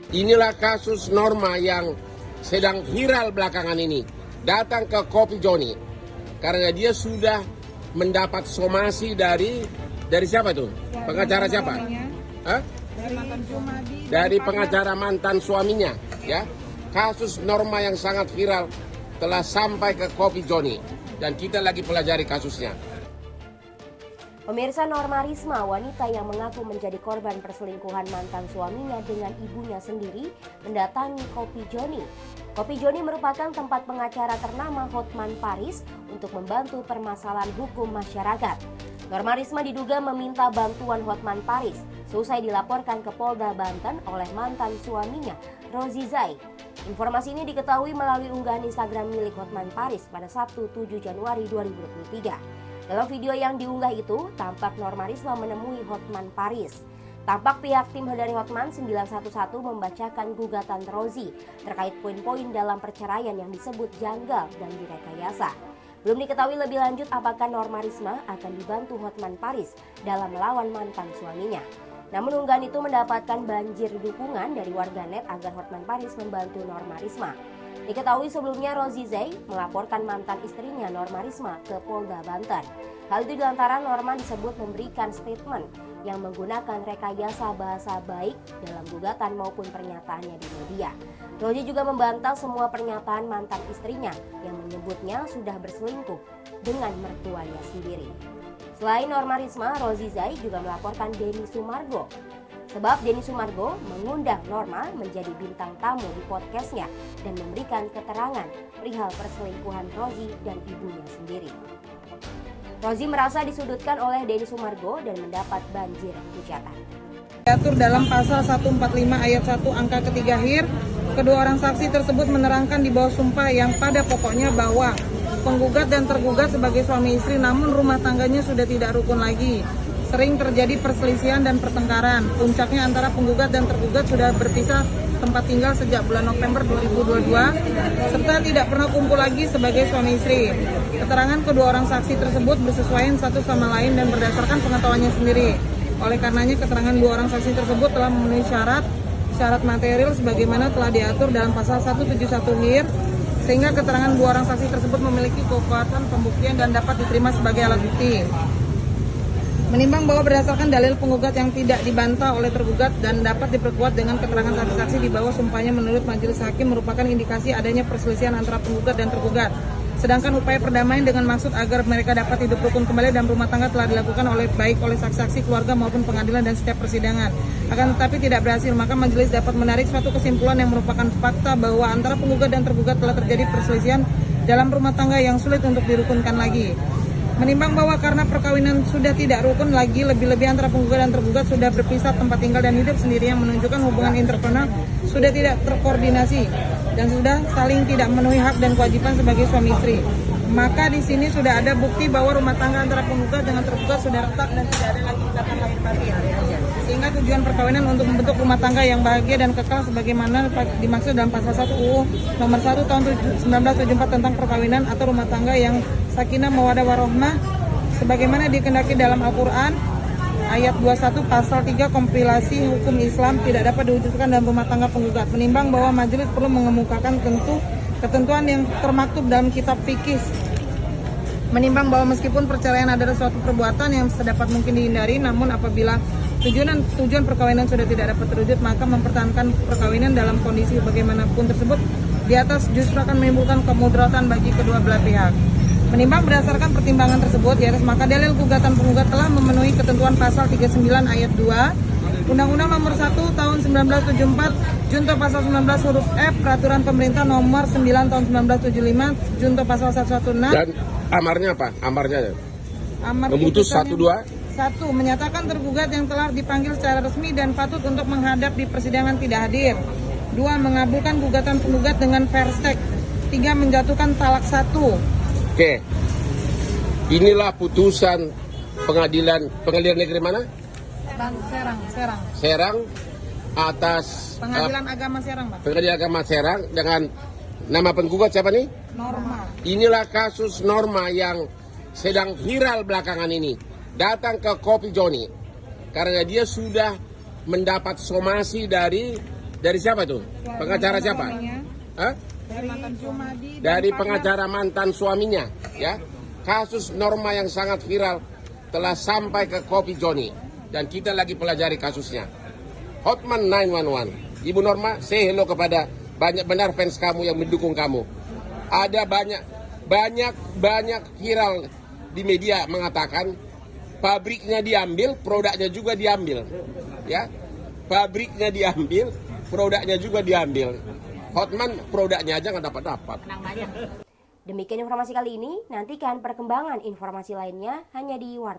Inilah kasus Norma yang sedang viral belakangan ini. Datang ke Kopi Joni karena dia sudah mendapat somasi dari siapa tuh? Pengacara siapa? Hah? Dari pengacara mantan suaminya, ya. Kasus Norma yang sangat viral telah sampai ke Kopi Joni dan kita lagi pelajari kasusnya. Pemirsa, Norma Risma, wanita yang mengaku menjadi korban perselingkuhan mantan suaminya dengan ibunya sendiri, mendatangi Kopi Joni. Kopi Joni merupakan tempat pengacara ternama Hotman Paris untuk membantu permasalahan hukum masyarakat. Norma Risma diduga meminta bantuan Hotman Paris seusai dilaporkan ke Polda Banten oleh mantan suaminya, Rozi Zai. Informasi ini diketahui melalui unggahan Instagram milik Hotman Paris pada Sabtu 7 Januari 2023. Dalam video yang diunggah itu, tampak Norma Risma menemui Hotman Paris. Tampak pihak tim dari Hotman 911 membacakan gugatan Rozi terkait poin-poin dalam perceraian yang disebut janggal dan direkayasa. Belum diketahui lebih lanjut apakah Norma Risma akan dibantu Hotman Paris dalam melawan mantan suaminya. Namun unggahan itu mendapatkan banjir dukungan dari warganet agar Hotman Paris membantu Norma Risma. Diketahui sebelumnya Rozi Zai melaporkan mantan istrinya Norma Risma ke Polda Banten. Hal itu dilantaran Norma disebut memberikan statement yang menggunakan rekayasa bahasa baik dalam gugatan maupun pernyataannya di media. Rozi juga membantah semua pernyataan mantan istrinya yang menyebutnya sudah berselingkuh dengan mertuanya sendiri. Selain Norma Risma, Rozi Zai juga melaporkan Denny Sumargo. Sebab Denny Sumargo mengundang Norma menjadi bintang tamu di podcastnya dan memberikan keterangan perihal perselingkuhan Rozi dan ibunya sendiri. Rozi merasa disudutkan oleh Denny Sumargo dan mendapat banjir hujatan. Diatur dalam pasal 145 ayat 1 angka ketiga hir, kedua orang saksi tersebut menerangkan di bawah sumpah yang pada pokoknya bahwa penggugat dan tergugat sebagai suami istri namun rumah tangganya sudah tidak rukun lagi. Sering terjadi perselisihan dan pertengkaran. Puncaknya antara penggugat dan tergugat sudah berpisah tempat tinggal sejak bulan November 2022 serta tidak pernah kumpul lagi sebagai suami istri. Keterangan kedua orang saksi tersebut bersesuaian satu sama lain dan berdasarkan pengetahuannya sendiri. Oleh karenanya keterangan dua orang saksi tersebut telah memenuhi syarat material sebagaimana telah diatur dalam pasal 171 hir sehingga keterangan dua orang saksi tersebut memiliki kekuatan pembuktian dan dapat diterima sebagai alat bukti. Menimbang bahwa berdasarkan dalil penggugat yang tidak dibantah oleh tergugat dan dapat diperkuat dengan keterangan saksi-saksi di bawah sumpahnya menurut majelis hakim merupakan indikasi adanya perselisihan antara penggugat dan tergugat. Sedangkan upaya perdamaian dengan maksud agar mereka dapat hidup rukun kembali dalam rumah tangga telah dilakukan baik oleh saksi-saksi, keluarga maupun pengadilan dan setiap persidangan. Akan tetapi tidak berhasil, maka majelis dapat menarik suatu kesimpulan yang merupakan fakta bahwa antara penggugat dan tergugat telah terjadi perselisihan dalam rumah tangga yang sulit untuk dirukunkan lagi. Menimbang bahwa karena perkawinan sudah tidak rukun lagi, lebih-lebih antara penggugat dan tergugat sudah berpisah tempat tinggal dan hidup sendiri yang menunjukkan hubungan internal sudah tidak terkoordinasi dan sudah saling tidak memenuhi hak dan kewajiban sebagai suami istri. Maka di sini sudah ada bukti bahwa rumah tangga antara penggugat dengan tergugat sudah retak dan tidak ada lagi ikatan lahir batin. Sehingga tujuan perkawinan untuk membentuk rumah tangga yang bahagia dan kekal sebagaimana dimaksud dalam pasal 1 UU nomor 1 tahun 1974 tentang perkawinan atau rumah tangga yang sakinah mawaddah warahmah sebagaimana dikehendaki dalam Al-Qur'an ayat 21 pasal 3 kompilasi hukum Islam tidak dapat diwujudkan dalam rumah tangga penggugat. Menimbang bahwa majelis perlu mengemukakan ketentuan yang termaktub dalam kitab fikih. Menimbang bahwa meskipun perceraian adalah suatu perbuatan yang sedapat mungkin dihindari, namun apabila tujuan perkawinan sudah tidak dapat terwujud, maka mempertahankan perkawinan dalam kondisi bagaimanapun tersebut di atas justru akan menimbulkan kemudaratan bagi kedua belah pihak. Menimbang berdasarkan pertimbangan tersebut, di atas maka dalil gugatan penggugat telah memenuhi ketentuan pasal 39 ayat 2 Undang-Undang nomor 1 tahun 1974 junto pasal 19 huruf F Peraturan Pemerintah nomor 9 tahun 1975 junto pasal 116. Dan amarnya apa? Amarnya amar memutus 1, 2 1. Menyatakan tergugat yang telah dipanggil secara resmi dan patut untuk menghadap di persidangan tidak hadir. 2. Mengabulkan gugatan penggugat dengan fair stake. 3. Menjatuhkan talak 1. Oke. Inilah putusan pengadilan negeri mana? Serang atas Pengadilan Agama Serang, Pak. Pengadilan Agama Serang dengan nama penggugat siapa nih? Norma. Inilah kasus Norma yang sedang viral belakangan ini. Datang ke Kopi Joni karena dia sudah mendapat somasi dari Dari siapa itu? Pengacara siapa? Hah? Dari mantan Jumadi. Dari pengacara mantan suaminya, ya. Kasus Norma yang sangat viral telah sampai ke Kopi Joni dan kita lagi pelajari kasusnya. Hotman 911. Ibu Norma, say hello kepada banyak benar fans kamu yang mendukung kamu. Ada banyak viral di media mengatakan pabriknya diambil, produknya juga diambil. Ya. Pabriknya diambil, produknya juga diambil. Hotman produknya aja nggak dapat. Demikian informasi kali ini, nantikan perkembangan informasi lainnya hanya di Warta.